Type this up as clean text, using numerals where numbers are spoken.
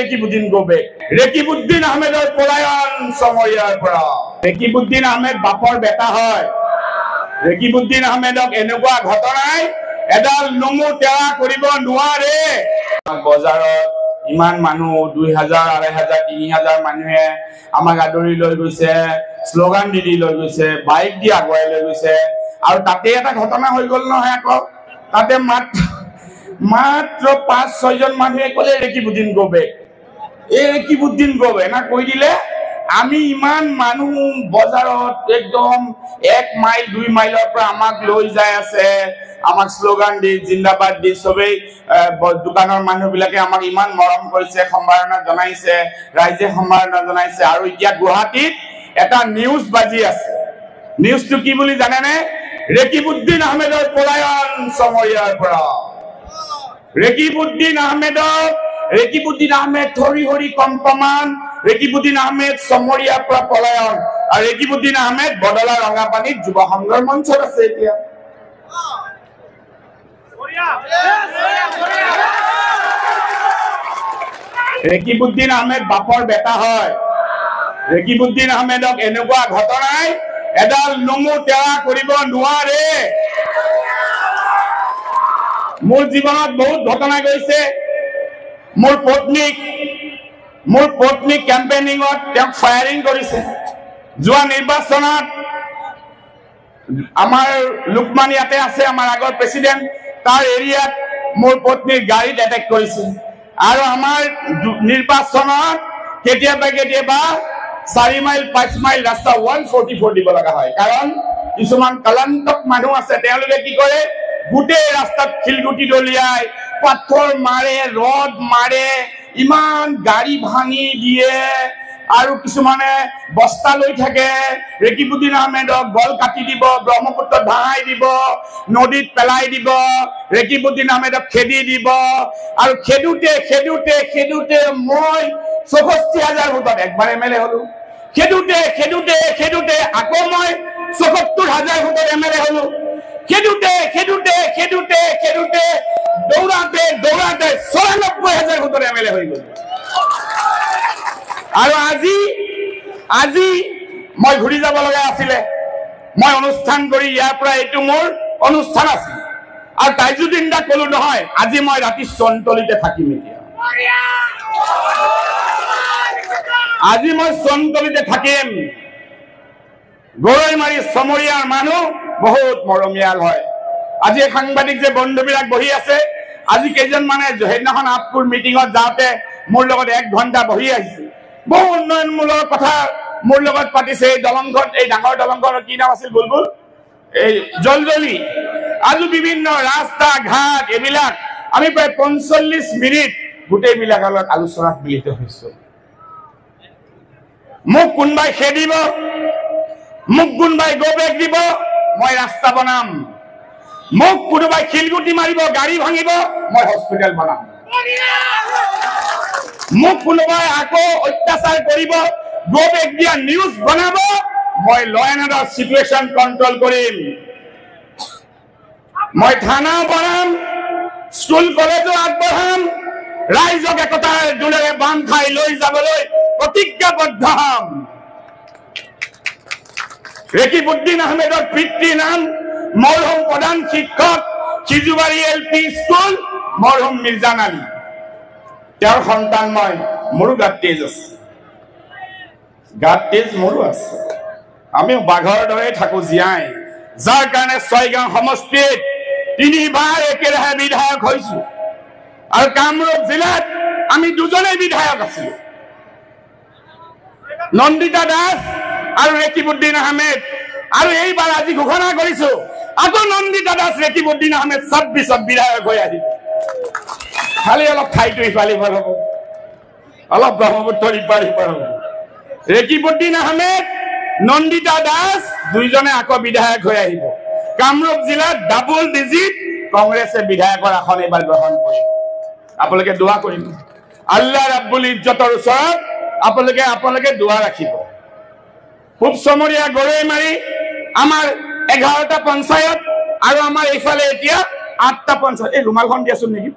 ৰেকিবউদ্দিন গোবে ৰেকিবউদ্দিন আহমেদৰ পলায়ন সময়াৰ পৰা ৰেকিবউদ্দিন আহমেদ বাপৰ বেটা হয় ৰেকিবউদ্দিন আহমেদক এনেকুৱা ঘটনাই এডাল নমু তেৰা কৰিব নোৱাৰে বজাৰত ইমান মানুহ 2000 2500 3000 মানুহে আমাক আদৰি লৈ গৈছে স্লোগান দি লৈ গৈছে বাইক দি আগুৱাই লৈ গৈছে আৰু তাতে এটা ঘটনা হৈ গল নহয় আকৌ তাতে মাত্ৰ 5-6 জন মানুহে কলে ৰেকিবউদ্দিন গোবে ৰেকিবউদ্দিন গোবে না কৈ দিলে আমি ইমান মানুহ বজাৰত একদম 1 মাইল 2 মাইলৰ পৰা আমাক লৈ যায় আছে আমাক স্লোগান দি জিন্দাবাদ দি সবে দোকানৰ মানুহ বিলাকে আমাক ইমান মৰম কৰিছে সম্মাননা জনাইছে ৰাইজে সম্মাননা জনাইছে আৰু এতিয়া গুৱাহাটীত এটা নিউজ বাজি আছে নিউজটো কি বুলি জানেনে ৰেকিবউদ্দিন আহমেদৰ পলায়ন সময়াৰ পৰা ৰেকিবউদ্দিন আহমেদ হৰি হৰি কম্পমান ৰেকিবউদ্দিন আহমেদ সমৰিয়াৰ পৰা পলায়ন আৰু ৰেকিবউদ্দিন আহমেদ বদলা ৰঙাপানীত যুৱ সংঘৰ মঞ্চত আছে এতিয়া ৰেকিবউদ্দিন আহমেদ বাপৰ বেটা হয় ৰেকিবউদ্দিন আহমেদক এনেকুৱা ঘটনাই এডাল নমু তেৰা কৰিব নোৱাৰে মোৰ জীৱনত বহুত ঘটনা গৈছে মোৰ পত্নীক কেম্পেইনিংত তেওঁক ফায়াৰিং কৰিছে যোৱা নিৰ্বাচনত আমাৰ লুকমান ইয়াতে আছে আমাৰ আগৰ প্ৰেসিডেন্ট তাৰ এৰিয়াত মোৰ পত্নীৰ গাড়ীত এটেক কৰিছে আৰু আমাৰ নিৰ্বাচনত কেতিয়াবা 4 মাইল 5 মাইল ৰাস্তা 144 দিব লগা হয় কাৰণ কিছুমান কলন্তক মানুহ আছে তেওঁলোকে কি কৰে গোটেই ৰাস্তাত খিলগুটি দলিয়াই পাথৰ মাৰে ৰড মাৰে ইমান গাড়ী ভাঙি দিয়ে আৰু কিছুমানে বস্তা লৈ থাকে ৰেকিবউদ্দিন আহমেদক গল কাটি দিব ব্ৰহ্মপুত্ৰ ভাঙাই দিব নদীত পেলাই দিব ৰেকিবউদ্দিন আহমেদক খেদি দিব আৰু খেদুতে মই 64000 ভোটত একবাৰ এমএলএ হলো খেদুতে আকৌ মই 74000 ভোটত এমএলএ হলো খেদুতে দৌৰাতে 94000 ভোটত এমএলএ হৈ গল আৰু আজি মই ঘূৰি যাব লগা আছিলে মই অনুষ্ঠান কৰি ইয়াৰ পৰা এইটো মোৰ অনুষ্ঠান আছিল আৰু তাইজুদ্দিন দা কলো নহয় আজি মই ৰাতি সন্তলিতে থাকিম এতিয়া আজি মই সন্তলিতে থাকিম গৰৈমাৰী সমৰিয়াৰ মানুহ বহুত মৰমিয়াল হয় আজি সাংবাদিক যে বন্ধুবিলাক বহি আছে আজি কেইজন মানে সেইদিনাখন আপকুৰ মিটিঙত যাওঁতে মোৰ লগত 1 ঘণ্টা বহি আহিছে বহু উন্নয়নমূলক কথা মোৰ লগত পাতিছে এই দলংঘৰ এই ডাঙৰ দলংঘৰৰ কি নাম আছিল বুলবুল এই জলজলি আজি বিভিন্ন ৰাস্তা ঘাট এবিলাক আমি প্ৰায় 45 মিনিট গোটেই বিলাকৰ লগত আলোচনাত মিলিত হৈছো মোক কোনবাই খেদিব মোক কোনবাই গোবেক দিব মই ৰাস্তা বনাম মোক কোনবাই খিলগুটি মাৰিব গাড়ী ভাঙিব মই হস্পিটেল বনাম মোক কোনবাই আকৌ অত্যাচাৰ কৰিব গোবেক দিয়া নিউজ বনাব মই ল এণ্ড অৰ্ডাৰ সিচুৱেচন কন্ট্ৰোল কৰিম মই থানা বনাম স্কুল কলেজো আগবঢ়াম ৰাইজক একতাৰ দোলেৰে বান্ধ খাই লৈ যাবলৈ প্ৰতিজ্ঞাবদ্ধ হম ৰেকিবউদ্দিন আহমেদৰ পিতৃ নাম মৰহুম প্ৰধান শিক্ষক সিজুবাৰী এলপি স্কুল মৰহুম মিৰ্জান আলী তেওঁৰ সন্তান মই মোৰো গাত তেজ মোৰো আছে আমি বাঘৰ দৰে থাকো জীয়াই যাৰ কাৰণে 6 গাঁও সমষ্টিত 3 বাৰ একেৰাহে বিধায়ক হৈছো আৰু কামৰূপ জিলাত আমি 2জনে বিধায়ক আছিলো নন্দিতা দাস আৰু ৰেকিবউদ্দিন আহমেদ আৰু এইবাৰ আজি ঘোষণা কৰিছো আকৌ নন্দিতা দাস ৰেকিবউদ্দিন আহমেদ 26 বিধায়ক হৈ আহিব খালি অলপ ঠাইটো ইফালে হ'ব অলপ ব্ৰহ্মপুত্ৰ ইপাৰি হ'ব ৰেকিবউদ্দিন আহমেদ নন্দিতা দাস 2জনে আকৌ বিধায়ক হৈ আহিব কামৰূপ জিলাত ডাবল ডিজিট কংগ্ৰেছে বিধায়কৰ আসন এবাৰ গ্ৰহণ কৰিব আপোনালোকে দোৱা কৰিব আল্লাহ ৰাব্বুল ইজ্জতৰ ওচৰত আপোনালোকে দোৱা ৰাখিব পূব সমৰিয়া গৰৈমাৰী আমাৰ 11টা পঞ্চায়ত আৰু আমাৰ এইফালে এতিয়া 8টা পঞ্চায়ত এই ৰুমালখন দিয়াচোন নেকি